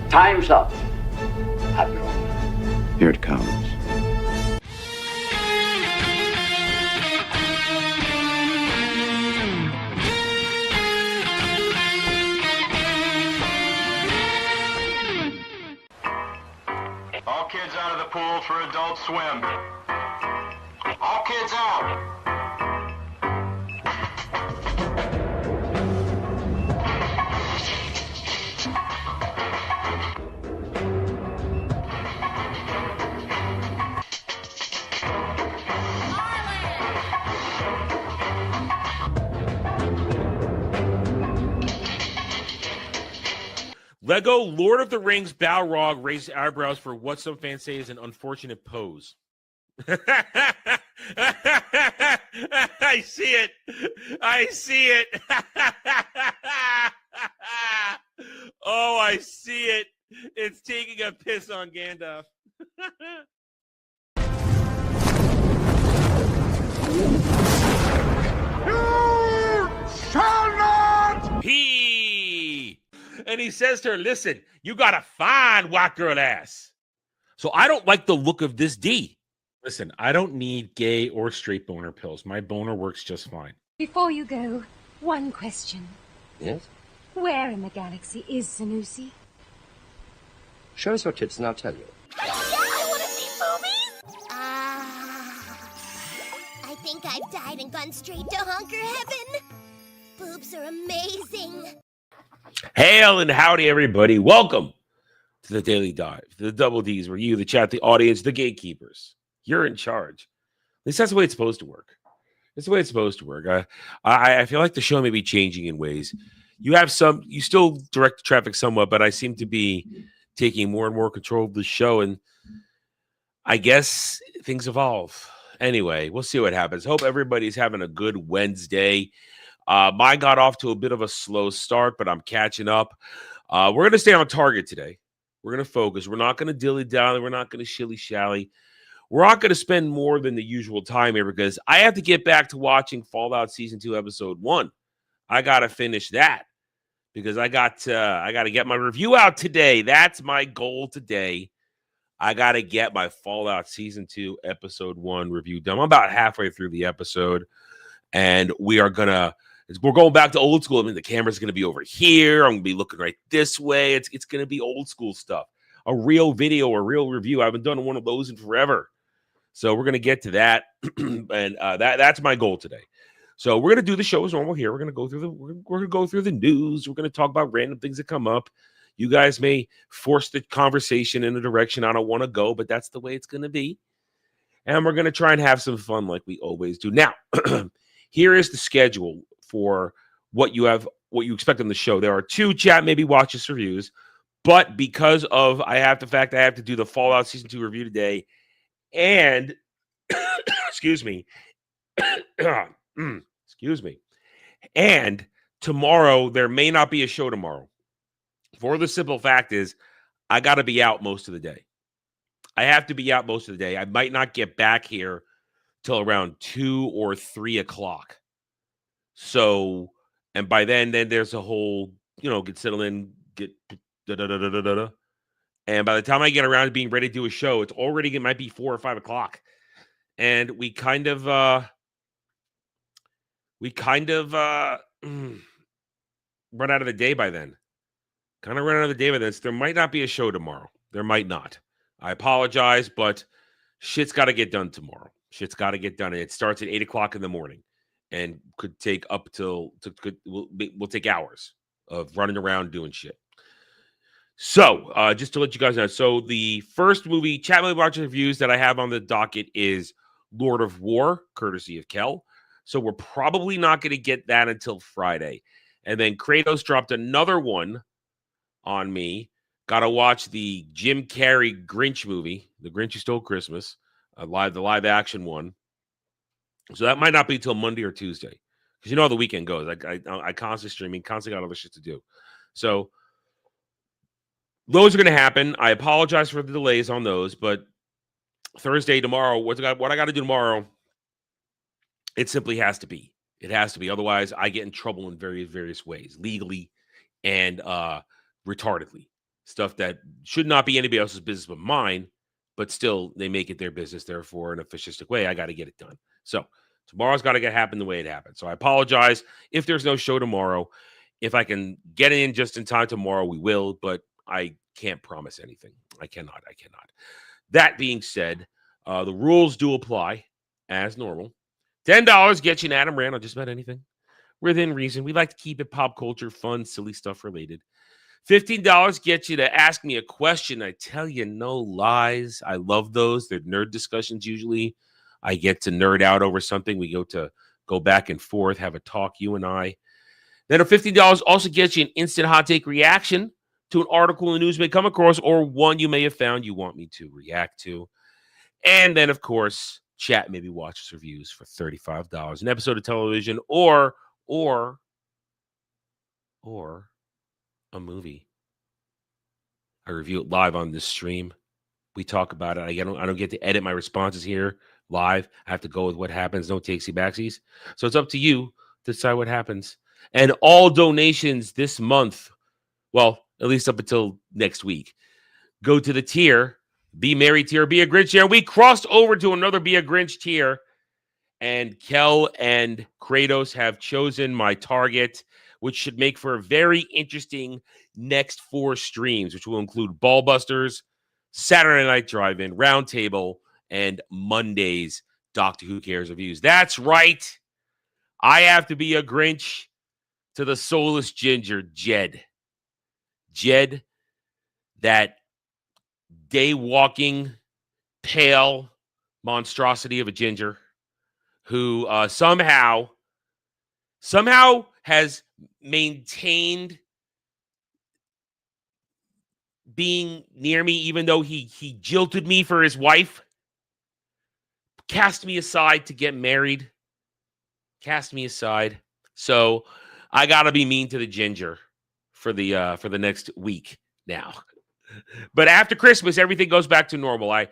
Time's up, Admiral. Here it comes. All kids out of the pool for Adult Swim. All kids out. Lego Lord of the Rings Balrog raised eyebrows for what some fans say is an unfortunate pose. I see it. I see it. Oh, I see it. It's taking a piss on Gandalf. You shall not! And he says to her, listen, you got a fine white girl ass. So I don't like the look of this D. Listen, I don't need gay or straight boner pills. My boner works just fine. Before you go, one question. Yes? Where in the galaxy is Sanusi? Show us your tits and I'll tell you. Yeah, I want to see boobies! I think I've died and gone straight to honker heaven. Boobs are amazing. Hail and howdy, everybody. Welcome to the Daily Dive, the Double D's, where you, the chat, the audience, the gatekeepers, you're in charge. At least that's the way it's supposed to work. That's the way it's supposed to work. I feel like the show may be changing in ways. You still direct the traffic somewhat, but I seem to be taking more and more control of the show, and I guess things evolve. Anyway, we'll see what happens. Hope everybody's having a good Wednesday. Mine got off to a bit of a slow start, but I'm catching up. We're going to stay on target today. We're going to focus. We're not going to dilly-dally. We're not going to shilly-shally. We're not going to spend more than the usual time here because I have to get back to watching Fallout Season 2, Episode 1. I got to finish that because I got to get my review out today. That's my goal today. I got to get my Fallout Season 2, Episode 1 review done. I'm about halfway through the episode, and we're going back to old school. I mean, the camera's going to be over here. I'm going to be looking right this way. It's going to be old school stuff. A real video, a real review. I haven't done one of those in forever. So we're going to get to that. And that's my goal today. So we're going to do the show as normal here. We're going to go through the news. We're going to talk about random things that come up. You guys may force the conversation in a direction I don't want to go, but that's the way it's going to be. And we're going to try and have some fun like we always do. Now, here is the schedule for what you expect on the show. There are 2 chat, maybe watch this reviews, but because of I have to do the Fallout Season 2 review today, and excuse me, and tomorrow there may not be a show tomorrow. For the simple fact is, I got to be out most of the day. I have to be out most of the day. I might not get back here till around 2 or 3 o'clock. So, and by then there's a whole, get settled in, get da-da-da-da-da-da. And by the time I get around to being ready to do a show, it might be 4 or 5 o'clock. And we kind of run out of the day by then. So there might not be a show tomorrow. There might not. I apologize, but shit's got to get done tomorrow. Shit's got to get done. It starts at 8 o'clock in the morning. And could take up till will take hours of running around doing shit. So, just to let you guys know, so the first chat movie watching reviews that I have on the docket is Lord of War, courtesy of Kel. So we're probably not going to get that until Friday. And then Kratos dropped another one on me. Got to watch the Jim Carrey Grinch movie, The Grinch Who Stole Christmas, the live action one. So that might not be till Monday or Tuesday. Because you know how the weekend goes. I constantly streaming, constantly got other shit to do. So those are going to happen. I apologize for the delays on those. But Thursday, tomorrow, what I got to do tomorrow, it simply has to be. It has to be. Otherwise, I get in trouble in various ways, legally and retardedly. stuff that should not be anybody else's business but mine, but still they make it their business. Therefore, in a fascistic way, I got to get it done. So tomorrow's got to happen the way it happened. So I apologize if there's no show tomorrow. If I can get in just in time tomorrow, we will, but I can't promise anything. I cannot. That being said, the rules do apply as normal. $10 gets you an Adam rant on just about anything within reason. We like to keep it pop culture, fun, silly stuff related. $15 gets you to ask me a question. I tell you no lies. I love those. They're nerd discussions usually. I get to nerd out over something. We go back and forth, have a talk, you and I. Then a $15 also gets you an instant hot take reaction to an article in the news may come across or one you may have found you want me to react to. And then, of course, chat, maybe watch reviews for $35. An episode of television or a movie. I review it live on this stream. We talk about it. I don't get to edit my responses here live. I have to go with what happens. No takesy backsies. So it's up to you to decide what happens. And all donations this month, well, at least up until next week, go to the tier, Be Merry tier, Be a Grinch tier. We crossed over to another Be a Grinch tier, and Kel and Kratos have chosen my target, which should make for a very interesting next 4 streams, which will include Ballbusters, Saturday Night Drive-In, Roundtable, and Monday's Doctor Who Cares reviews. That's right. I have to be a Grinch to the soulless ginger, Jed. Jed, that day-walking, pale monstrosity of a ginger who somehow has maintained being near me, even though he jilted me for his wife, cast me aside to get married, cast me aside. So I gotta be mean to the ginger for the next week now. But after Christmas, everything goes back to normal. My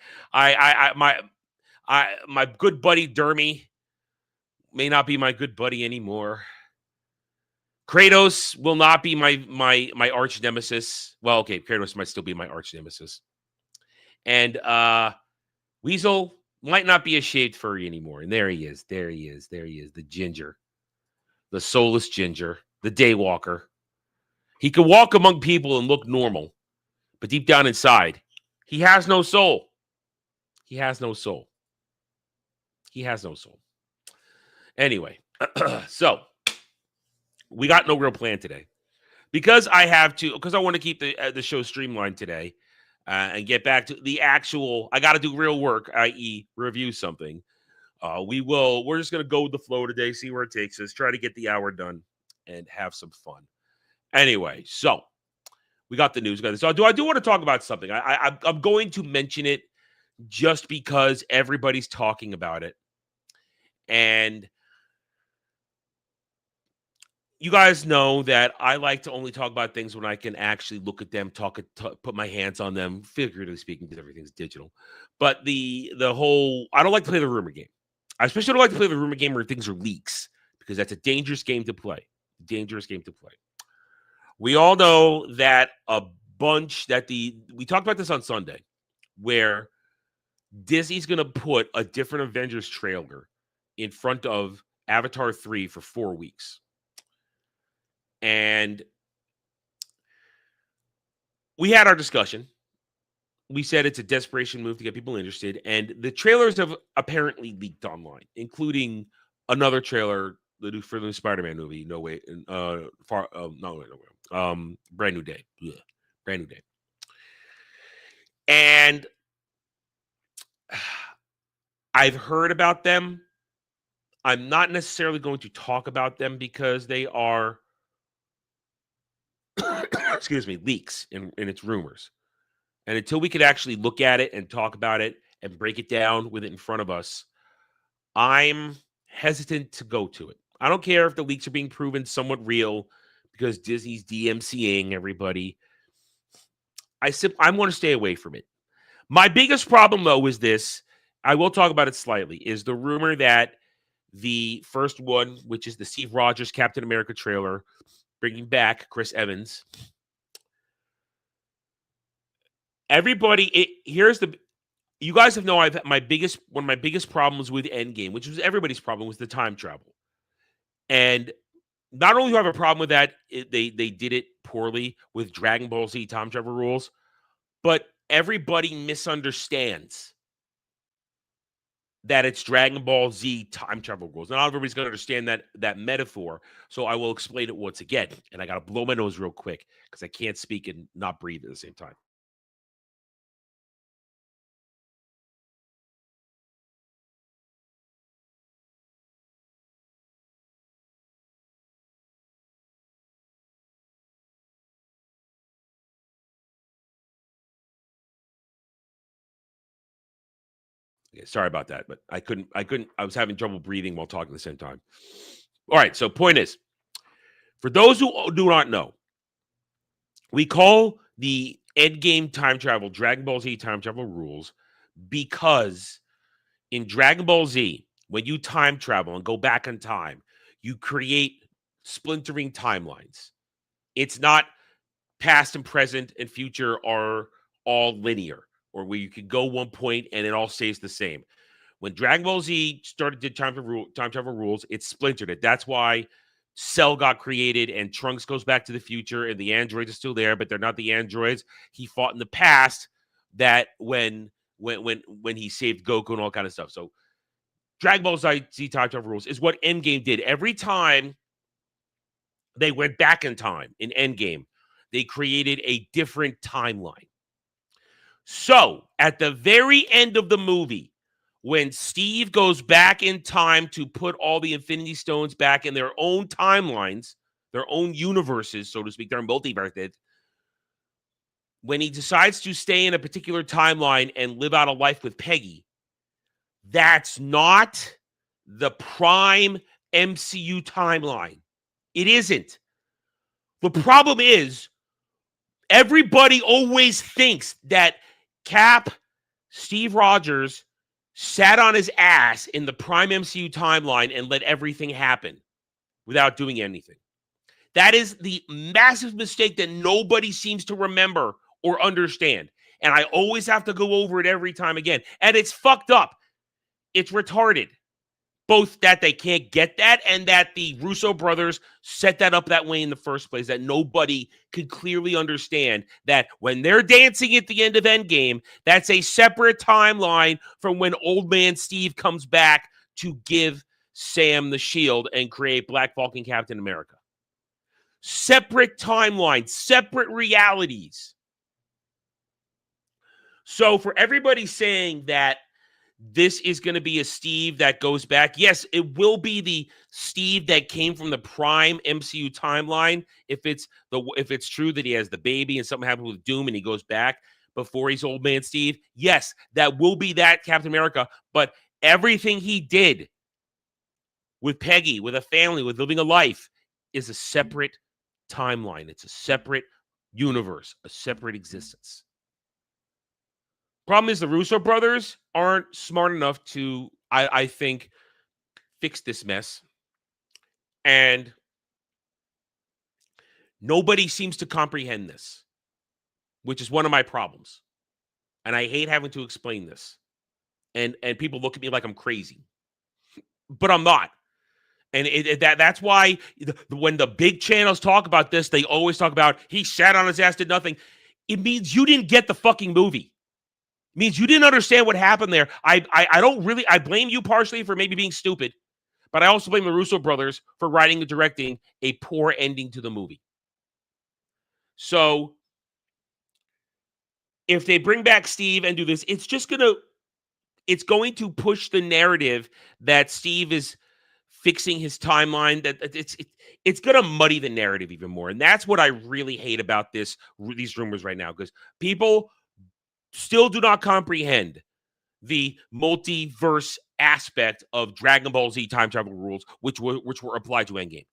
good buddy Dermy may not be my good buddy anymore. Kratos will not be my arch nemesis. Well, okay, Kratos might still be my arch nemesis. And Weasel might not be a shaved furry anymore. And there he is. The ginger. The soulless ginger. The daywalker. He can walk among people and look normal. But deep down inside, he has no soul. He has no soul. Anyway, so we got no real plan today because I want to keep the show streamlined today and get back to the actual. I got to do real work, i.e., review something. We're just gonna go with the flow today, see where it takes us, try to get the hour done, and have some fun. Anyway, so we got the news. So I do want to talk about something. I'm going to mention it just because everybody's talking about it, and you guys know that I like to only talk about things when I can actually look at them, put my hands on them, figuratively speaking, because everything's digital. But the whole, I don't like to play the rumor game. I especially don't like to play the rumor game where things are leaks, because that's a dangerous game to play. We all know that we talked about this on Sunday, where Disney's going to put a different Avengers trailer in front of Avatar 3 for 4 weeks. And we had our discussion. We said it's a desperation move to get people interested. And the trailers have apparently leaked online, including another trailer for the Spider-Man movie. Brand New Day. Yeah, Brand New Day. And I've heard about them. I'm not necessarily going to talk about them because they are leaks and it's rumors. And until we could actually look at it and talk about it and break it down with it in front of us, I'm hesitant to go to it. I don't care if the leaks are being proven somewhat real because Disney's DMCAing everybody. I'm going to stay away from it. My biggest problem, though, is this. I will talk about it slightly, is the rumor that the first one, which is the Steve Rogers Captain America trailer, bringing back Chris Evans, Here's the. You guys have known one of my biggest problems with Endgame, which was everybody's problem, was the time travel. And not only do I have a problem with that, they did it poorly with Dragon Ball Z time travel rules, but everybody misunderstands that it's Dragon Ball Z time travel rules. Not everybody's going to understand that metaphor, so I will explain it once again. And I got to blow my nose real quick because I can't speak and not breathe at the same time. Yeah, sorry about that, but I was having trouble breathing while talking at the same time. All right, so point is, for those who do not know, we call the Endgame time travel Dragon Ball Z time travel rules because in Dragon Ball Z, when you time travel and go back in time, you create splintering timelines. It's not past and present and future are all linear, or where you can go one point and it all stays the same. When Dragon Ball Z started to time travel rules, it splintered it. That's why Cell got created and Trunks goes back to the future and the androids are still there, but they're not the androids he fought in the past. That when he saved Goku and all kind of stuff. So Dragon Ball Z time travel rules is what Endgame did. Every time they went back in time in Endgame, they created a different timeline. So at the very end of the movie, when Steve goes back in time to put all the Infinity Stones back in their own timelines, their own universes, so to speak, their multiverses, when he decides to stay in a particular timeline and live out a life with Peggy, that's not the prime MCU timeline. It isn't. The problem is, everybody always thinks that Cap, Steve Rogers, sat on his ass in the prime MCU timeline and let everything happen without doing anything. That is the massive mistake that nobody seems to remember or understand. And I always have to go over it every time again. And it's fucked up. It's retarded. Both that they can't get that and that the Russo brothers set that up that way in the first place, that nobody could clearly understand that when they're dancing at the end of Endgame, that's a separate timeline from when old man Steve comes back to give Sam the shield and create Black Falcon Captain America. Separate timelines, separate realities. So for everybody saying that this is going to be a Steve that goes back, yes, it will be the Steve that came from the prime MCU timeline. If it's true that he has the baby and something happened with Doom and he goes back before he's old man Steve, yes, that will be that Captain America. But everything he did with Peggy, with a family, with living a life, is a separate timeline. It's a separate universe, a separate existence. Problem is the Russo brothers aren't smart enough to, I think, fix this mess. And nobody seems to comprehend this, which is one of my problems. And I hate having to explain this. And people look at me like I'm crazy. But I'm not. And that's why when the big channels talk about this, they always talk about he sat on his ass, did nothing. It means you didn't get the fucking movie. Means you didn't understand what happened there. I blame you partially for maybe being stupid, but I also blame the Russo brothers for writing and directing a poor ending to the movie. So if they bring back Steve and do this, it's going to push the narrative that Steve is fixing his timeline, that it's going to muddy the narrative even more. And that's what I really hate about these rumors right now, because people still do not comprehend the multiverse aspect of Dragon Ball Z time travel rules, which were applied to Endgame.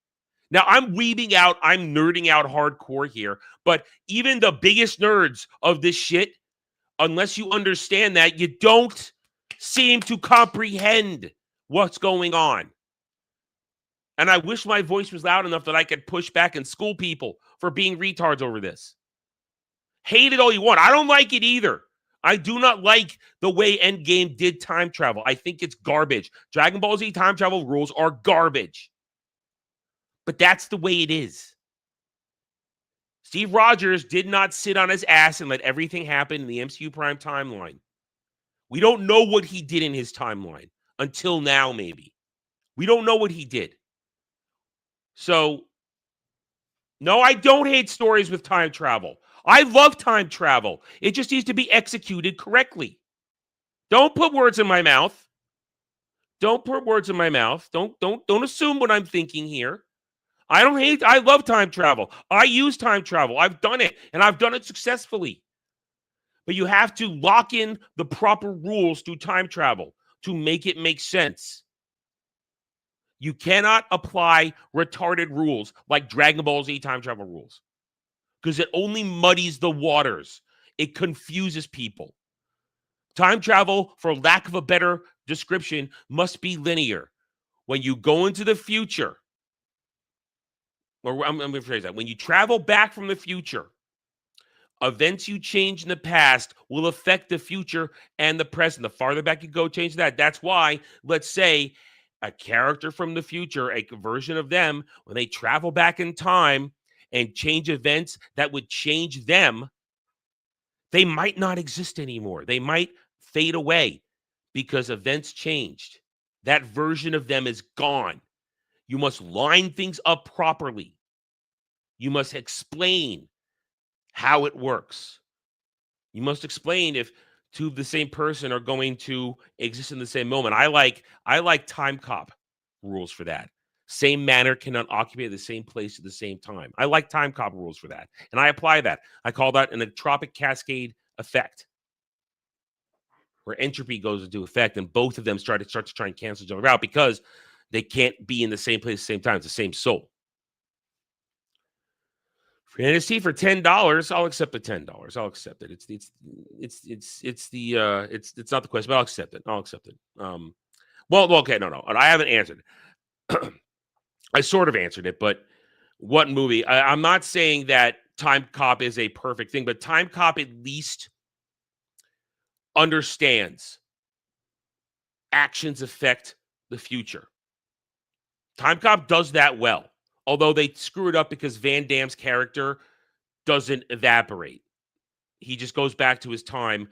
Now, I'm nerding out hardcore here, but even the biggest nerds of this shit, unless you understand that, you don't seem to comprehend what's going on. And I wish my voice was loud enough that I could push back and school people for being retards over this. Hate it all you want. I don't like it either. I do not like the way Endgame did time travel. I think it's garbage. Dragon Ball Z time travel rules are garbage. But that's the way it is. Steve Rogers did not sit on his ass and let everything happen in the MCU Prime timeline. We don't know what he did in his timeline until now, maybe. We don't know what he did. So, no, I don't hate stories with time travel. I love time travel. It just needs to be executed correctly. Don't put words in my mouth. Don't put words in my mouth. Don't assume what I'm thinking here. I love time travel. I use time travel. I've done it, and I've done it successfully. But you have to lock in the proper rules to time travel to make it make sense. You cannot apply retarded rules like Dragon Ball Z time travel rules because it only muddies the waters. It confuses people. Time travel, for lack of a better description, must be linear. When you go into the future, or I'm going to rephrase that. When you travel back from the future, events you change in the past will affect the future and the present. The farther back you go, change that. That's why, let's say, a character from the future, a version of them, when they travel back in time and change events that would change them, they might not exist anymore. They might fade away because events changed. That version of them is gone. You must line things up properly. You must explain how it works. You must explain if two of the same person are going to exist in the same moment. I like time cop rules for that. Same manner cannot occupy the same place at the same time. I like time cop rules for that. And I apply that. I call that an entropic cascade effect, where entropy goes into effect and both of them start to try and cancel each other out because they can't be in the same place at the same time. It's the same soul. Fantasy for $10. I'll accept the $10. I'll accept it. It's not the question, but I'll accept it. Well, okay, no. I haven't answered it. I sort of answered it, but what movie? I'm not saying that Time Cop is a perfect thing, but Time Cop at least understands actions affect the future. Time Cop does that well. Although they screw it up because Van Damme's character doesn't evaporate. He just goes back to his time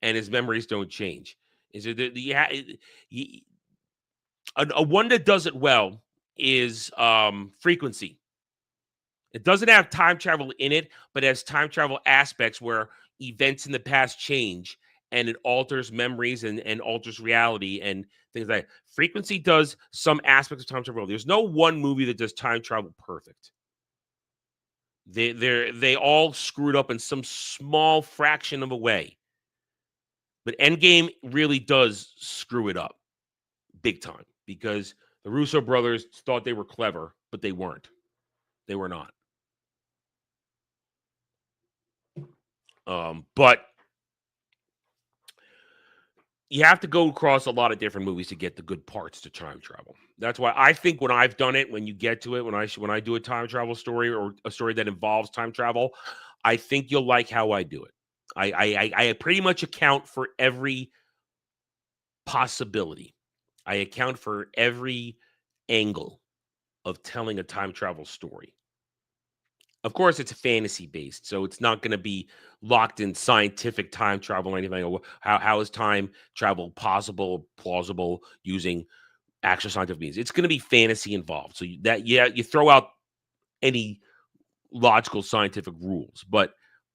and his memories don't change. A one that does it well is Frequency. It doesn't have time travel in it, but it has time travel aspects where events in the past change and it alters memories and alters reality and things like that. Frequency does some aspects of time travel. There's no one movie that does time travel perfect. They all screwed up in some small fraction of a way. But Endgame really does screw it up big time because the Russo brothers thought they were clever, but they weren't. They were not. But you have to go across a lot of different movies to get the good parts to time travel. That's why I think when I've done it, when you get to it, when I do a time travel story or a story that involves time travel, I think you'll like how I do it. I pretty much account for every possibility. I account for every angle of telling a time travel story. Of course, it's fantasy based, so it's not going to be locked in scientific time travel or anything. How is time travel possible, plausible using actual scientific means? It's going to be fantasy involved. So you throw out any logical scientific rules, but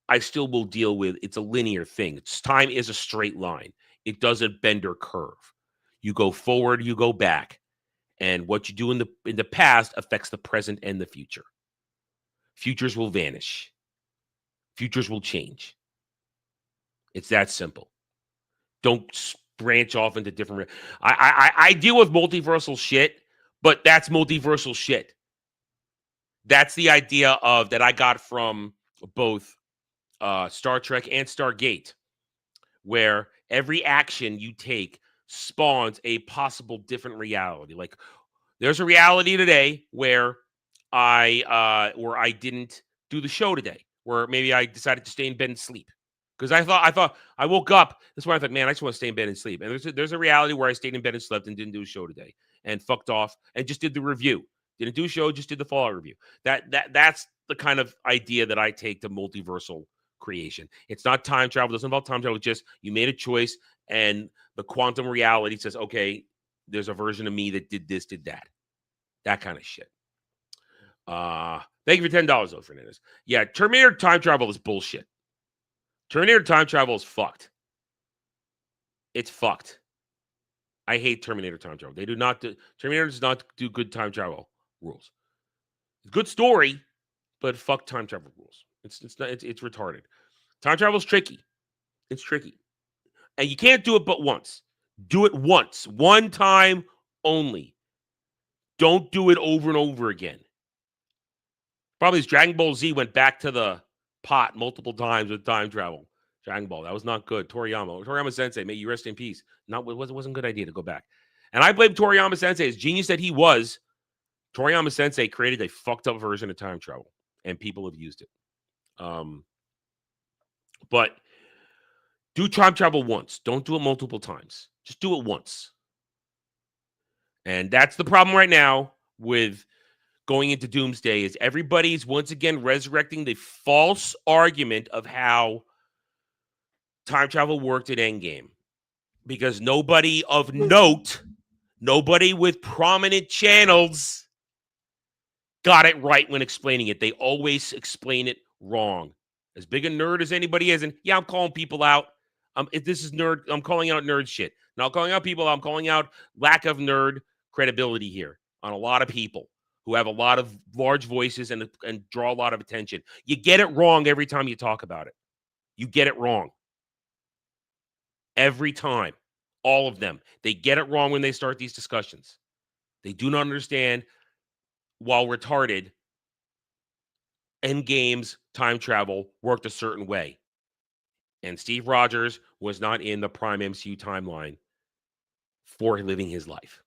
I still will deal with it's a linear thing. Time is a straight line. It doesn't bend or curve. You go forward, you go back, and what you do in the past affects the present and the future. Futures will vanish. Futures will change. It's that simple. Don't branch off into different. I deal with multiversal shit, but that's multiversal shit. That's the idea of that I got from both Star Trek and Stargate, where every action you take spawns a possible different reality. Like there's a reality today where I didn't do the show today. where maybe I decided to stay in bed and sleep. Because I woke up. That's why I thought, man, I just want to stay in bed and sleep. And there's a reality where I stayed in bed and slept and didn't do a show today and fucked off and just did the review. Didn't do a show, just did the Fallout review. That's the kind of idea that I take to multiversal creation. It's not time travel. It doesn't involve time travel. It's just you made a choice and the quantum reality says, okay, there's a version of me that did this, did that. That kind of shit. Thank you for $10, though, Fernandez. Yeah, Terminator time travel is bullshit. Terminator time travel is fucked. It's fucked. I hate Terminator time travel. Terminator does not do good time travel rules. Good story, but fuck time travel rules. It's retarded. Time travel is tricky. It's tricky. And you can't do it but once. Do it once. One time only. Don't do it over and over again. Probably as Dragon Ball Z went back to the pot multiple times with time travel. Dragon Ball, that was not good. Toriyama Sensei, may you rest in peace. It wasn't a good idea to go back. And I blame Toriyama Sensei. As genius that he was, Toriyama Sensei created a fucked up version of time travel, and people have used it. But do time travel once. Don't do it multiple times. Just do it once. And that's the problem right now with going into Doomsday is everybody's once again resurrecting the false argument of how time travel worked at Endgame. Because nobody of note, nobody with prominent channels got it right when explaining it. They always explain it wrong. As big a nerd as anybody is, and yeah, I'm calling people out. If this is nerd, I'm calling out nerd shit. Not calling out people, I'm calling out lack of nerd credibility here on a lot of people who have a lot of large voices and draw a lot of attention. You get it wrong every time you talk about it. You get it wrong. Every time. All of them. They get it wrong when they start these discussions. They do not understand, while retarded, Endgame's time travel worked a certain way. And Steve Rogers was not in the prime MCU timeline for living his life.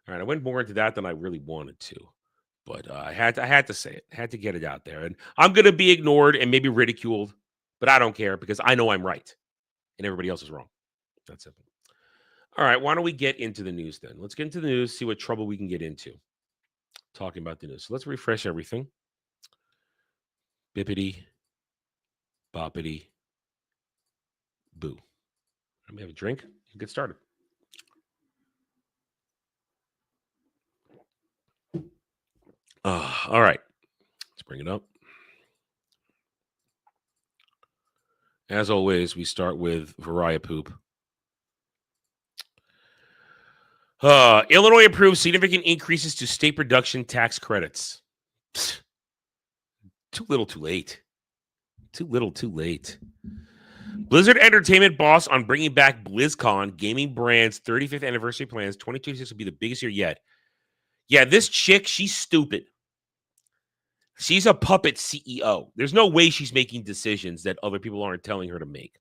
All right, I went more into that than I really wanted to, but I had to say it. I had to get it out there. And I'm going to be ignored and maybe ridiculed, but I don't care because I know I'm right and everybody else is wrong. That's simple. All right, why don't we get into the news then? Let's get into the news, see what trouble we can get into talking about the news. So let's refresh everything. Bippity, boppity, boo. Let me have a drink and get started. All right, let's bring it up. As always, we start with Variety Poop. Illinois approves significant increases to state production tax credits. Psst. Too little, too late. Too little, too late. Blizzard Entertainment boss on bringing back BlizzCon, gaming brand's 35th anniversary plans. 2026 will be the biggest year yet. Yeah, this chick, she's stupid. She's a puppet CEO. There's no way she's making decisions that other people aren't telling her to make.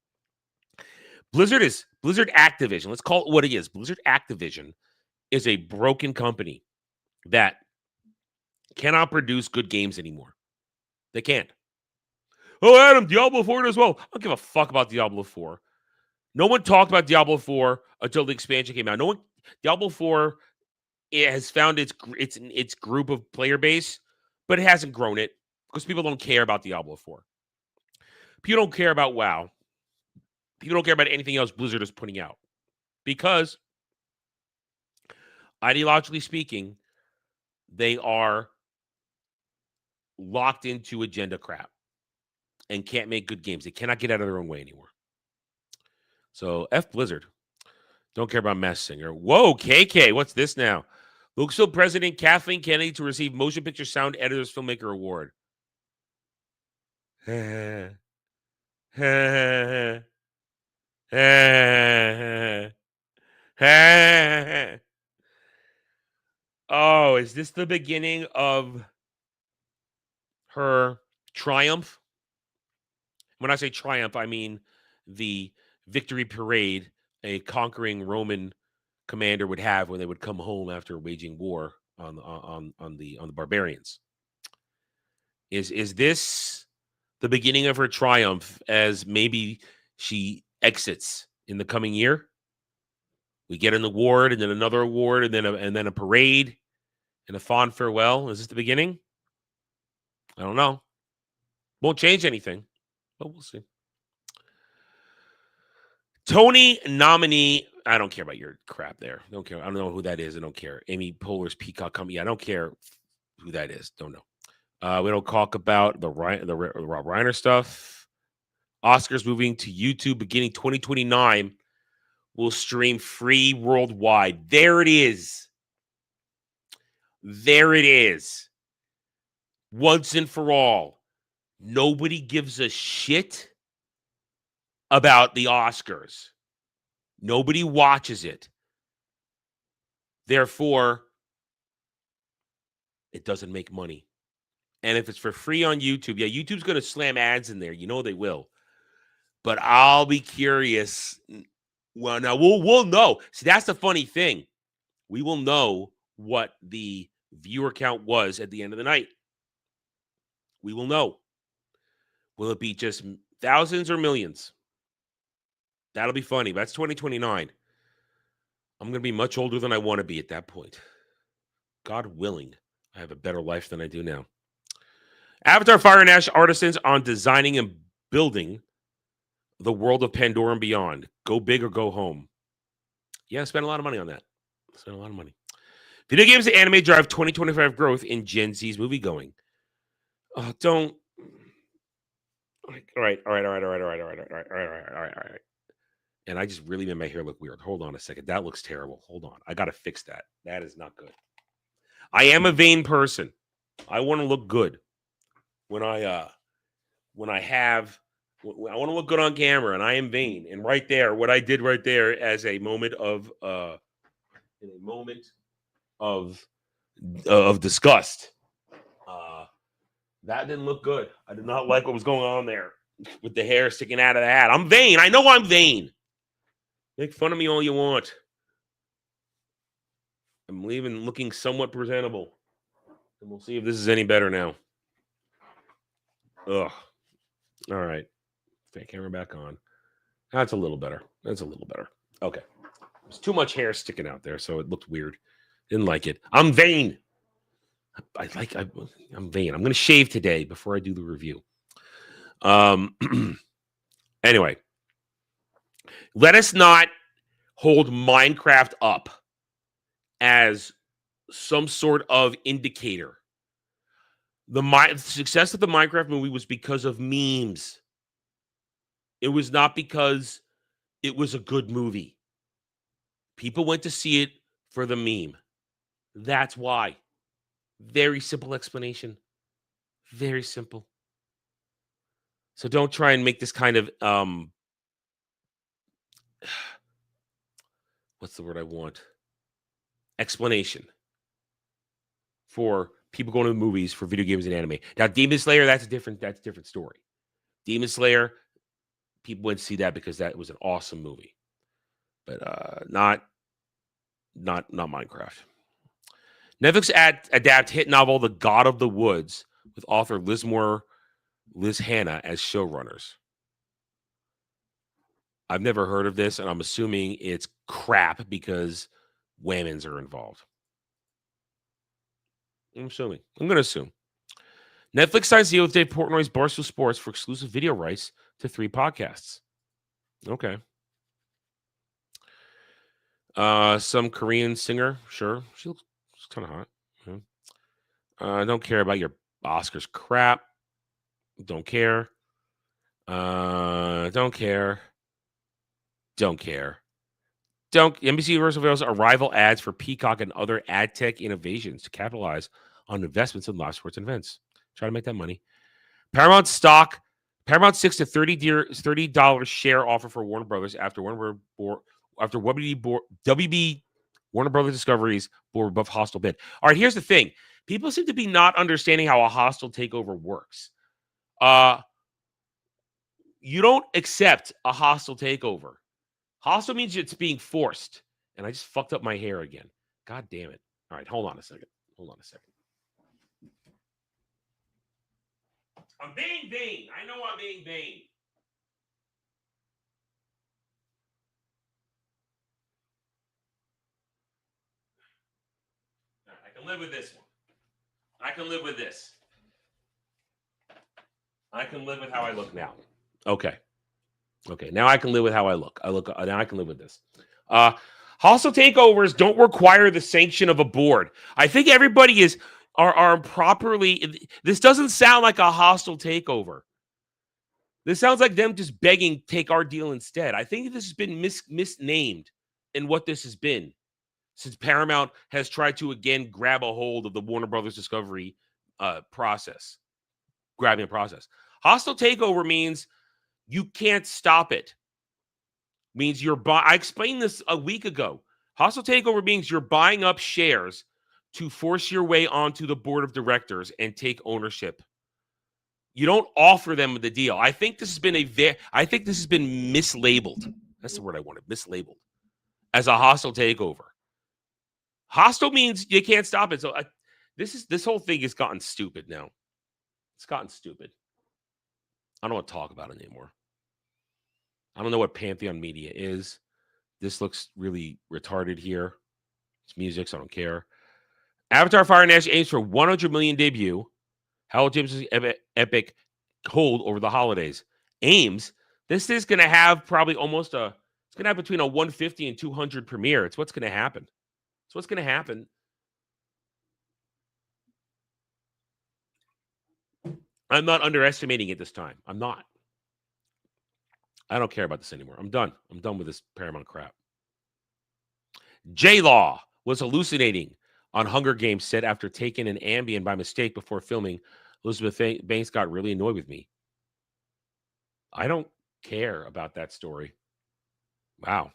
Blizzard Activision. Let's call it what it is. Blizzard Activision is a broken company that cannot produce good games anymore. They can't. Oh, Adam, Diablo 4 as well. I don't give a fuck about Diablo 4. No one talked about Diablo 4 until the expansion came out. Diablo 4, it has found its group of player base, but it hasn't grown it because people don't care about Diablo 4. People don't care about WoW. People don't care about anything else Blizzard is putting out because, ideologically speaking, they are locked into agenda crap and can't make good games. They cannot get out of their own way anymore. So, F Blizzard. Don't care about Masked Singer. Whoa, KK, what's this now? Lucasfilm President Kathleen Kennedy to receive Motion Picture Sound Editor's Filmmaker Award. Oh, is this the beginning of her triumph? When I say triumph, I mean the victory parade a conquering Roman commander would have when they would come home after waging war on the barbarians. Is this the beginning of her triumph as maybe she exits in the coming year? We get an award and then another award and then a parade and a fond farewell. Is this the beginning? I don't know. Won't change anything, but we'll see. Tony nominee. I don't care about your crap there. Don't care. I don't know who that is. I don't care. Amy Poehler's Peacock Company. I don't care who that is. Don't know. We don't talk about the Rob Reiner stuff. Oscars moving to YouTube beginning 2029 will stream free worldwide. There it is. There it is. Once and for all. Nobody gives a shit about the Oscars. Nobody watches it. Therefore, it doesn't make money. And if it's for free on YouTube, yeah, YouTube's going to slam ads in there. You know they will. But I'll be curious. Well, now we'll know. See, that's the funny thing. We will know what the viewer count was at the end of the night. We will know. Will it be just thousands or millions? That'll be funny. That's 2029. I'm going to be much older than I want to be at that point. God willing, I have a better life than I do now. Avatar Fire and Ash artisans on designing and building the world of Pandora and beyond. Go big or go home. Yeah, spend a lot of money on that. Spend a lot of money. Video games and anime drive 2025 growth in Gen Z's moviegoing. Don't. All right. And I just really made my hair look weird. Hold on a second. That looks terrible. Hold on. I got to fix that. That is not good. I am a vain person. I want to look good when I want to look good on camera, and I am vain. And right there, what I did right there as a moment of disgust, that didn't look good. I did not like what was going on there with the hair sticking out of the hat. I'm vain. I know I'm vain. Make fun of me all you want. I'm leaving looking somewhat presentable. And we'll see if this is any better now. Ugh. All right. Fake camera back on. That's a little better. That's a little better. Okay. There's too much hair sticking out there, so it looked weird. Didn't like it. I'm vain. I'm vain. I'm going to shave today before I do the review. Anyway. Let us not hold Minecraft up as some sort of indicator. The success of the Minecraft movie was because of memes. It was not because it was a good movie. People went to see it for the meme. That's why. Very simple explanation. Very simple. So don't try and make this kind of what's the word I want? Explanation for people going to the movies for video games and anime. Now, Demon Slayer, that's a different story. Demon Slayer, people went to see that because that was an awesome movie, but not Minecraft. Netflix adapt hit novel The God of the Woods with author Liz Hanna as showrunners. I've never heard of this, and I'm assuming it's crap because women's are involved. I'm going to assume. Netflix signs deal with Dave Portnoy's Barstool Sports for exclusive video rights to 3 podcasts. Okay. Some Korean singer, sure. She looks kind of hot. Yeah. I don't care about your Oscars crap. Don't care. Don't care. NBC Universal avails Arrival ads for Peacock and other ad tech innovations to capitalize on investments in live sports and events. Try to make that money. Paramount sticks to $30 share offer for Warner Brothers after WB Warner Brothers Discovery's board above hostile bid. All right, here's the thing. People seem to be not understanding how a hostile takeover works. You don't accept a hostile takeover. Hostile means it's being forced. And I just fucked up my hair again. God damn it. All right, hold on a second. I'm being vain. I know I'm being vain. I can live with this one. I can live with this. I can live with how I look now. Okay. Okay. Now I can live with how I look. Now I can live with this. Hostile takeovers don't require the sanction of a board. I think everybody are properly. This doesn't sound like a hostile takeover. This sounds like them just begging, take our deal instead. I think this has been misnamed in what this has been since Paramount has tried to again grab a hold of the Warner Brothers Discovery process, grabbing a process. Hostile takeover means you can't stop it. Means I explained this a week ago. Hostile takeover means you're buying up shares to force your way onto the board of directors and take ownership. You don't offer them the deal. I think this has been mislabeled. That's the word I wanted. Mislabeled as a hostile takeover. Hostile means you can't stop it. So this whole thing has gotten stupid now. It's gotten stupid. I don't want to talk about it anymore. I don't know what Pantheon Media is. This looks really retarded here. It's music, so I don't care. Avatar Fire and Ash aims for 100 million debut. Howell James' epic hold over the holidays. Aims. This is going to have probably it's going to have between a 150 and 200 premiere. It's what's going to happen. It's what's going to happen. I'm not underestimating it this time. I'm not. I don't care about this anymore. I'm done. I'm done with this Paramount crap. J-Law was hallucinating on Hunger Games set after taking an Ambien by mistake before filming. Elizabeth Banks got really annoyed with me. I don't care about that story. Wow.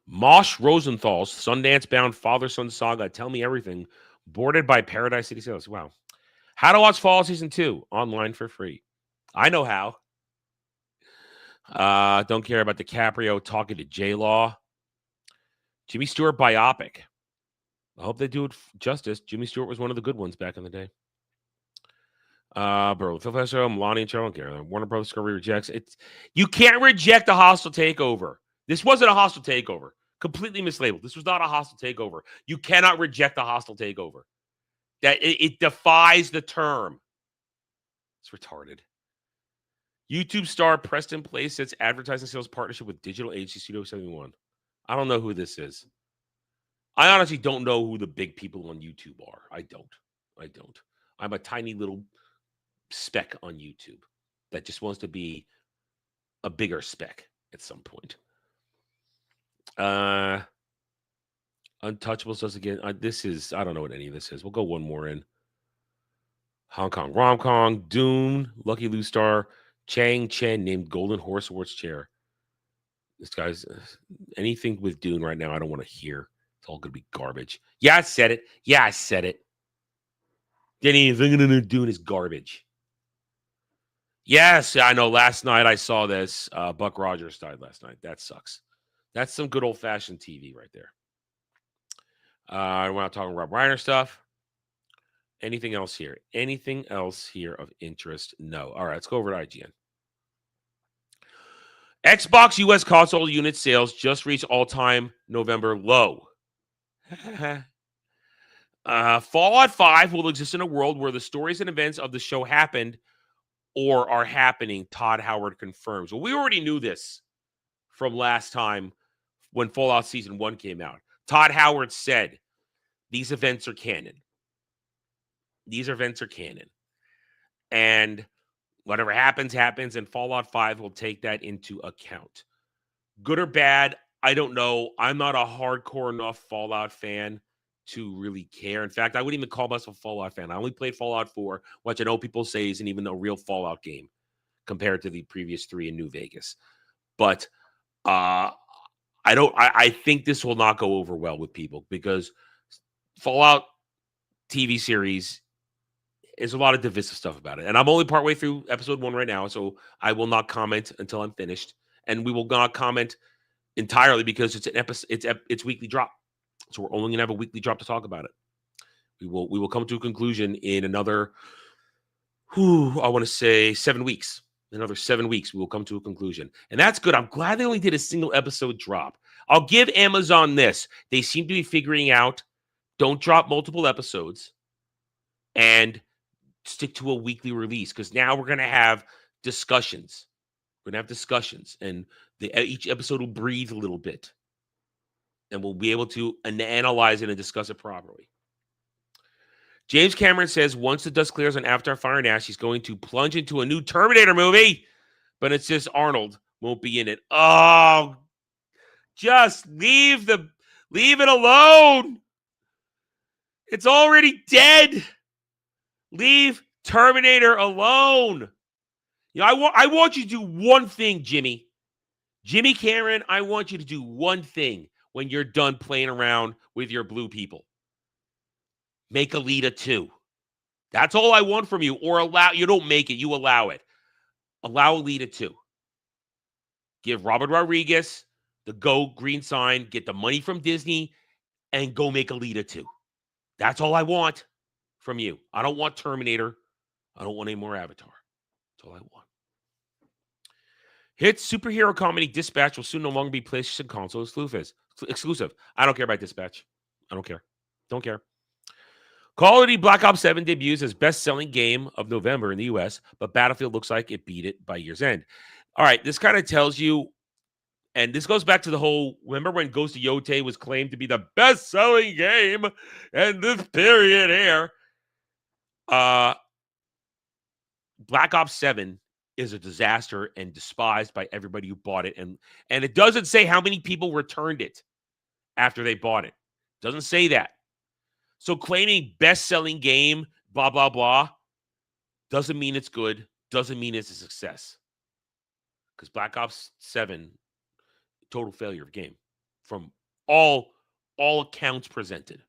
Mosh Rosenthal's Sundance-bound father-son saga, Tell Me Everything, boarded by Paradise City Sales. Wow. How to watch Fall Season 2 online for free. I know how. Don't care about DiCaprio talking to J-Law. Jimmy Stewart biopic. I hope they do it justice. Jimmy Stewart was one of the good ones back in the day. Bro, Phil Fester, Melania and Cheryl Care. Warner Brothers Discovery rejects it. You can't reject a hostile takeover. This wasn't a hostile takeover. Completely mislabeled. This was not a hostile takeover. You cannot reject a hostile takeover. That it defies the term. It's retarded. YouTube star Preston Place sets advertising sales partnership with digital agency Studio 71. I don't know who this is. I honestly don't know who the big people on YouTube are. I don't. I'm a tiny little speck on YouTube that just wants to be a bigger speck at some point. Untouchables does again. I don't know what any of this is. We'll go one more in. Hong Kong Rom-Com, Dune, Lucky Lou star, Chang Chen named Golden Horse Awards chair. This guy's anything with Dune right now, I don't want to hear. It's all going to be garbage. Yeah, I said it. Anything in Dune is garbage. Yes, I know. Last night I saw this. Buck Rogers died last night. That sucks. That's some good old-fashioned TV right there. We're not talking Rob Reiner stuff. Anything else here? Anything else here of interest? No. All right, let's go over to IGN. Xbox US console unit sales just reached all-time November low. Fallout 5 will exist in a world where the stories and events of the show happened or are happening, Todd Howard confirms. Well, we already knew this from last time when Fallout Season 1 came out. Todd Howard said, these events are canon. And whatever happens, and Fallout 5 will take that into account. Good or bad, I don't know. I'm not a hardcore enough Fallout fan to really care. In fact, I wouldn't even call myself a Fallout fan. I only played Fallout 4, which I know people say isn't even a real Fallout game compared to the previous 3 in New Vegas. But I think this will not go over well with people because Fallout TV series is a lot of divisive stuff about it. And I'm only partway through episode 1 right now, so I will not comment until I'm finished. And we will not comment entirely because it's an episode, it's weekly drop. So we're only gonna have a weekly drop to talk about it. We will come to a conclusion in another I want to say 7 weeks. Another 7 weeks, we will come to a conclusion. And that's good. I'm glad they only did a single episode drop. I'll give Amazon this. They seem to be figuring out, don't drop multiple episodes and stick to a weekly release, because now we're going to have discussions. We're going to have discussions, and each episode will breathe a little bit, and we'll be able to analyze it and discuss it properly. James Cameron says once the dust clears on Avatar: Fire and Ash, he's going to plunge into a new Terminator movie, but it's just Arnold won't be in it. Oh, just leave it alone. It's already dead. Leave Terminator alone. You know, I want you to do one thing, Jimmy Cameron. I want you to do one thing when you're done playing around with your blue people. Make Alita 2. That's all I want from you. Or you don't make it, you allow it. Allow Alita 2. Give Robert Rodriguez the go green sign, get the money from Disney, and go make Alita 2. That's all I want from you. I don't want Terminator. I don't want any more Avatar. That's all I want. Hit superhero comedy Dispatch will soon no longer be PlayStation console exclusive. I don't care about Dispatch. I don't care. Don't care. Call of Duty Black Ops 7 debuts as best-selling game of November in the U.S., but Battlefield looks like it beat it by year's end. All right, this kind of tells you, and this goes back to the whole, remember when Ghost of Yotei was claimed to be the best-selling game in this period here? Black Ops 7 is a disaster and despised by everybody who bought it. And it doesn't say how many people returned it after they bought it. It doesn't say that. So claiming best-selling game, blah, blah, blah, doesn't mean it's good, doesn't mean it's a success. Because Black Ops 7, total failure of game from all accounts presented.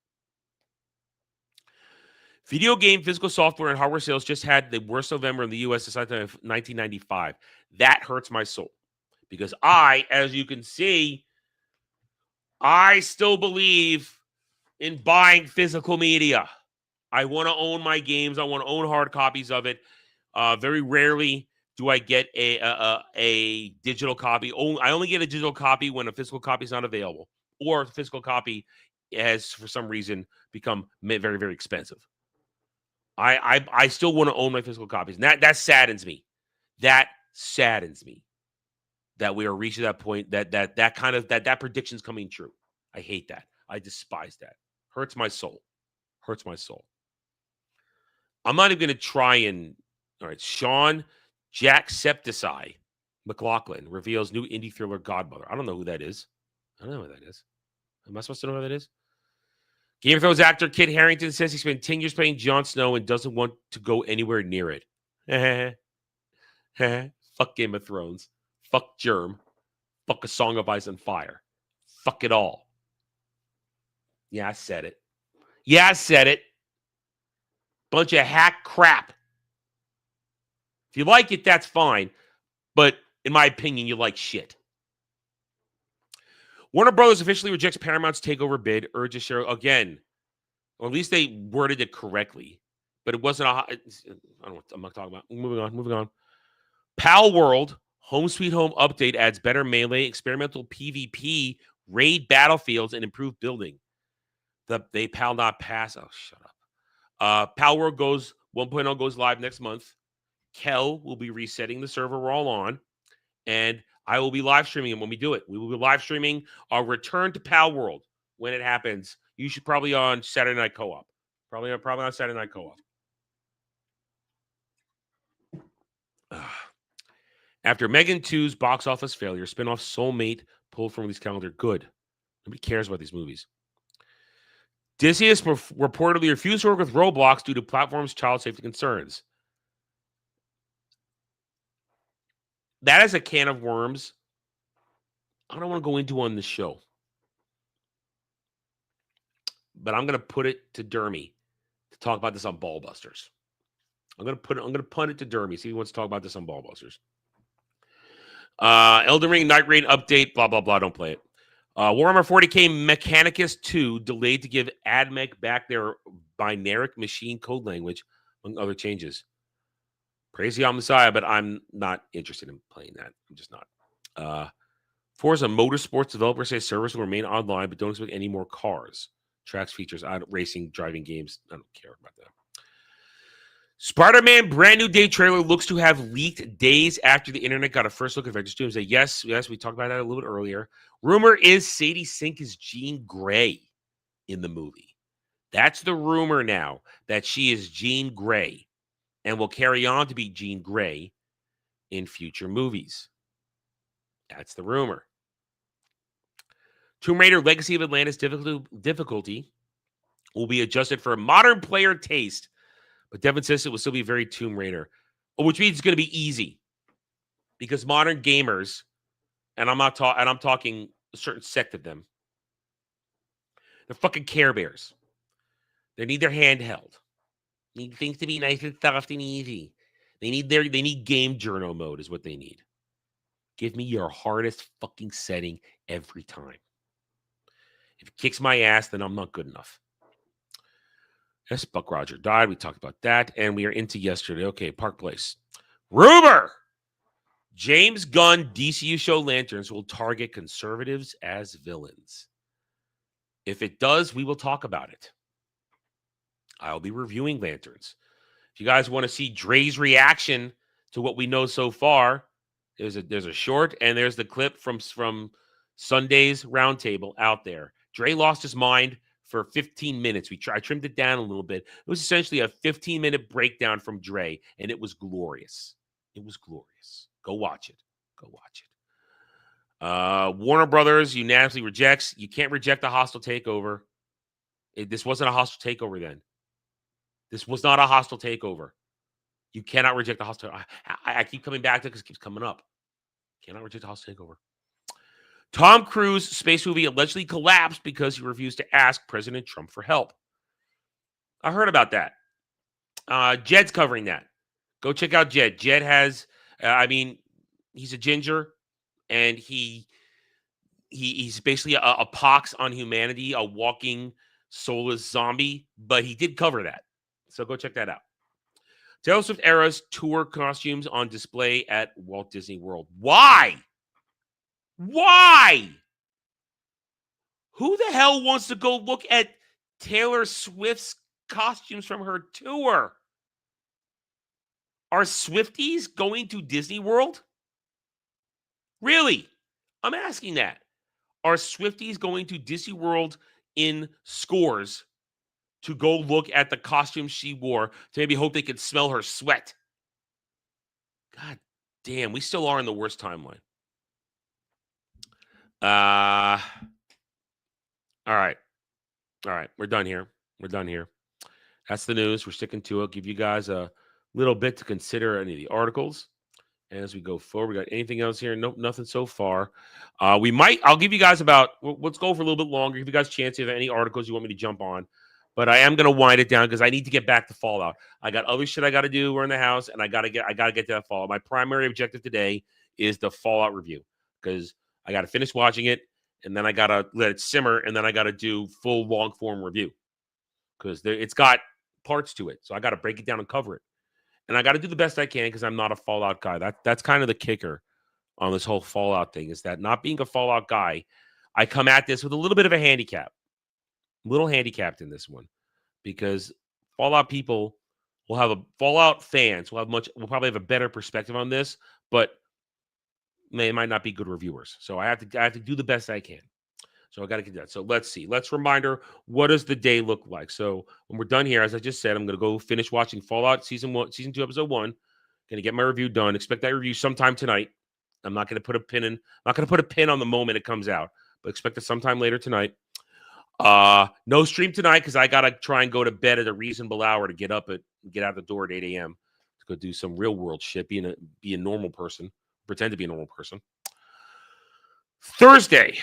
Video game physical software and hardware sales just had the worst November in the U.S. since 1995. That hurts my soul. Because as you can see, I still believe in buying physical media. I want to own my games. I want to own hard copies of it. Very rarely do I get a digital copy. I only get a digital copy when a physical copy is not available, or a physical copy has, for some reason, become very, very expensive. I still want to own my physical copies. And that saddens me. That saddens me that we are reaching that point, that prediction's coming true. I hate that. I despise that. Hurts my soul. Hurts my soul. I'm not even going to try and... All right, Sean Jacksepticeye McLaughlin reveals new indie thriller Godmother. I don't know who that is. I don't know who that is. Am I supposed to know who that is? Game of Thrones actor Kit Harington says he spent 10 years playing Jon Snow and doesn't want to go anywhere near it. Fuck Game of Thrones. Fuck Germ. Fuck A Song of Ice and Fire. Fuck it all. Yeah, I said it. Yeah, I said it. Bunch of hack crap. If you like it, that's fine. But in my opinion, you like shit. Warner Brothers officially rejects Paramount's takeover bid, urges share again. Or at least they worded it correctly. But it wasn't I don't know what I'm not talking about. Moving on. Pal World Home Sweet Home update adds better melee, experimental PvP, raid battlefields, and improved building. They Pal not pass. Oh, shut up. Pal World 1.0 goes live next month. Kel will be resetting the server we're all on. And I will be live streaming it when we do it. We will be live streaming our return to Pal World when it happens. You should probably on Saturday Night Co-op. Probably on Saturday Night Co-op. After Megan 2's box office failure, spinoff Soulmate pulled from release calendar. Good. Nobody cares about these movies. Disney has reportedly refused to work with Roblox due to platform's child safety concerns. That is a can of worms I don't want to go into on the show. But I'm going to put it to Dermy to talk about this on Ballbusters. I'm going to punt it to Dermy, see if he wants to talk about this on Ballbusters. Elden Ring Night Rain update, blah, blah, blah. Don't play it. Warhammer 40k Mechanicus 2 delayed to give AdMech back their binaric machine code language, among other changes. Praise the Messiah, but I'm not interested in playing that. I'm just not. Forza Motorsports developers say service will remain online, but don't expect any more cars, tracks, features, racing, driving games. I don't care about that. Spider-Man brand new day trailer looks to have leaked days after the internet got a first look at Vector Studios. Say yes, we talked about that a little bit earlier. Rumor is Sadie Sink is Jean Grey in the movie. That's the rumor now, that she is Jean Grey and will carry on to be Jean Grey in future movies. That's the rumor. Tomb Raider Legacy of Atlantis difficulty will be adjusted for a modern player taste, but Devin says it will still be very Tomb Raider, which means it's going to be easy because modern gamers, and I'm talking a certain sect of them, they're fucking Care Bears. They need their handheld. Need things to be nice and soft and easy. They need game journal mode is what they need. Give me your hardest fucking setting every time. If it kicks my ass, then I'm not good enough. Yes, Buck Roger died. We talked about that. And we are into yesterday. Okay, Park Place. Rumor! James Gunn DCU show Lanterns will target conservatives as villains. If it does, we will talk about it. I'll be reviewing Lanterns. If you guys want to see Dre's reaction to what we know so far, there's a short and there's the clip from Sunday's roundtable out there. Dre lost his mind for 15 minutes. I trimmed it down a little bit. It was essentially a 15-minute breakdown from Dre, and it was glorious. It was glorious. Go watch it. Go watch it. Warner Brothers unanimously rejects. You can't reject a hostile takeover. This wasn't a hostile takeover then. This was not a hostile takeover. You cannot reject a hostile. I keep coming back to it because it keeps coming up. Cannot reject a hostile takeover. Tom Cruise space movie allegedly collapsed because he refused to ask President Trump for help. I heard about that. Jed's covering that. Go check out Jed. Jed has, he's a ginger, and he's basically a pox on humanity, a walking soulless zombie, but he did cover that. So go check that out. Taylor Swift Eras tour costumes on display at Walt Disney World. Why? Why? Who the hell wants to go look at Taylor Swift's costumes from her tour? Are Swifties going to Disney World? Really? I'm asking that. Are Swifties going to Disney World in scores to go look at the costumes she wore to maybe hope they could smell her sweat? God damn, we still are in the worst timeline. All right. We're done here. That's the news. We're sticking to it. Give you guys a little bit to consider any of the articles as we go forward. We got anything else here? Nope, nothing so far. I'll give you guys let's go for a little bit longer. Give you guys a chance if you have any articles you want me to jump on. But I am going to wind it down because I need to get back to Fallout. I got other shit I got to do. We're in the house, and I got to get to that Fallout. My primary objective today is the Fallout review because I got to finish watching it, and then I got to let it simmer, and then I got to do full long-form review because it's got parts to it. So I got to break it down and cover it. And I got to do the best I can because I'm not a Fallout guy. That's kind of the kicker on this whole Fallout thing is that not being a Fallout guy, I come at this with a little bit of a handicap. Little handicapped in this one because Fallout people Fallout fans will probably have a better perspective on this, but they might not be good reviewers. So I have to do the best I can. So I got to get that. So let's see. Let's reminder, what does the day look like? So when we're done here, as I just said, I'm going to go finish watching Fallout season 2, episode 1. Going to get my review done. Expect that review sometime tonight. I'm not going to put a pin in. I'm not going to put a pin on the moment it comes out, but expect it sometime later tonight. No stream tonight because I gotta try and go to bed at a reasonable hour to get out the door at 8 a.m. to go do some real world shit, be a normal person, pretend to be a normal person. Thursday.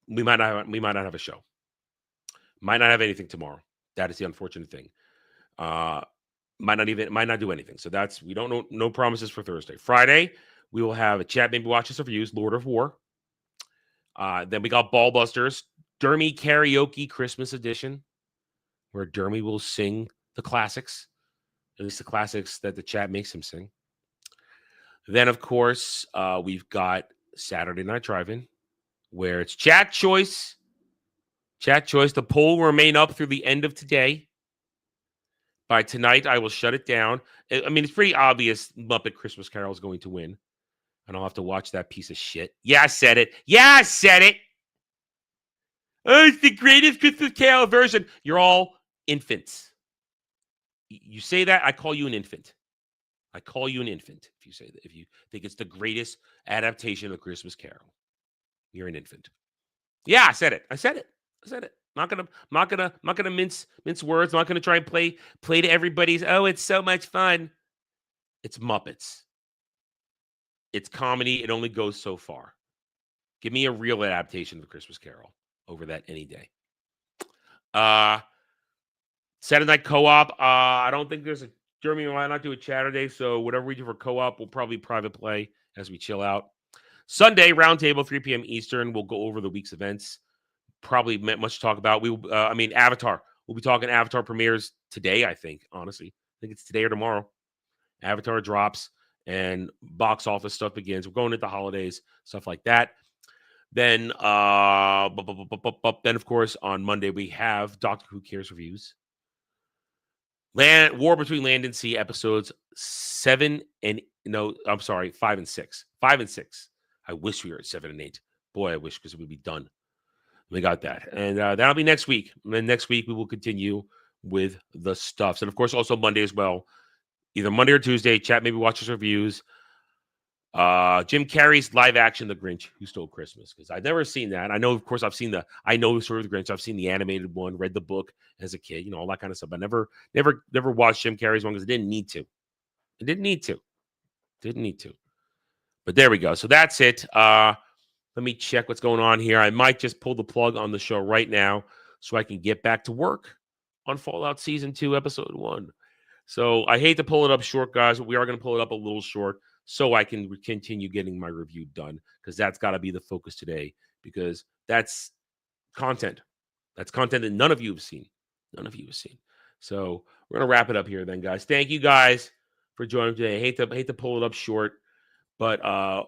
We might not have a show. Might not have anything tomorrow. That is the unfortunate thing. Might not do anything. So we don't know. No promises for Thursday. Friday we will have a chat. Maybe watch us reviews. Lord of War. Then we got Ballbusters, Dermy Karaoke Christmas Edition, where Dermy will sing the classics, at least the classics that the chat makes him sing. Then, of course, we've got Saturday Night Drive-In, where it's chat choice. Chat choice. The poll will remain up through the end of today. By tonight, I will shut it down. I mean, it's pretty obvious Muppet Christmas Carol is going to win. And I'll have to watch that piece of shit. Yeah, I said it. Yeah, I said it. Oh, it's the greatest Christmas Carol version. You're all infants. You say that, I call you an infant. I call you an infant if you say that. If you think it's the greatest adaptation of Christmas Carol, you're an infant. Yeah, I said it. I said it. I said it. Not gonna mince words. Not gonna try and play to everybody's. Oh, it's so much fun. It's Muppets. It's comedy. It only goes so far. Give me a real adaptation of the Christmas Carol over that any day. Saturday Night Co-op. I don't think there's a Jeremy. Why not do a Saturday? So whatever we do for co-op, we'll probably private play as we chill out. Sunday roundtable, 3 p.m. Eastern. We'll go over the week's events. Probably much to talk about. Avatar. We'll be talking Avatar premieres today. I think honestly, I think it's today or tomorrow. Avatar drops. And box office stuff begins. We're going into the holidays, stuff like that. Then, of course, on Monday we have Doctor Who Cares reviews. War Between Land and Sea episodes 5 and 6. 5 and 6. I wish we were at 7 and 8. Boy, I wish, because it would be done. We got that, and that'll be next week. And then next week we will continue with the stuffs, and of course also Monday as well. Either Monday or Tuesday, chat maybe watch his reviews. Jim Carrey's live action The Grinch Who Stole Christmas, because I've never seen that. I know, of course, I know the story of The Grinch. I've seen the animated one, read the book as a kid, all that kind of stuff. I never watched Jim Carrey's one because I didn't need to. Didn't need to. But there we go. So that's it. Let me check what's going on here. I might just pull the plug on the show right now so I can get back to work on Fallout Season 2, Episode 1. So I hate to pull it up short, guys, but we are going to pull it up a little short so I can continue getting my review done, because that's got to be the focus today, because that's content. That's content that none of you have seen. So we're going to wrap it up here then, guys. Thank you guys for joining today. I hate to pull it up short, but I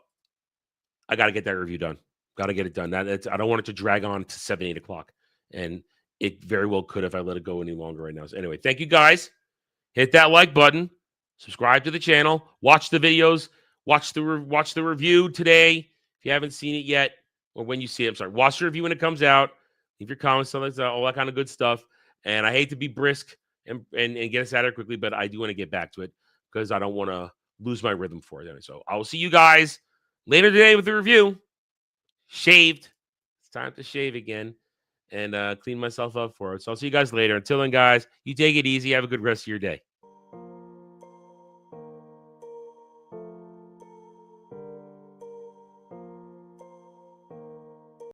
got to get that review done. Got to get it done. I don't want it to drag on to 7, 8 o'clock. And it very well could if I let it go any longer right now. So anyway, thank you guys. Hit that like button, subscribe to the channel, watch the videos, watch the review today if you haven't seen it yet, or when you see it. I'm sorry, watch the review when it comes out. Leave your comments, all that kind of good stuff. And I hate to be brisk and get us out of here quickly, but I do want to get back to it because I don't want to lose my rhythm for it. So I will see you guys later today with the review. Shaved. It's time to shave again and clean myself up for it. So I'll see you guys later. Until then, guys, you take it easy. Have a good rest of your day.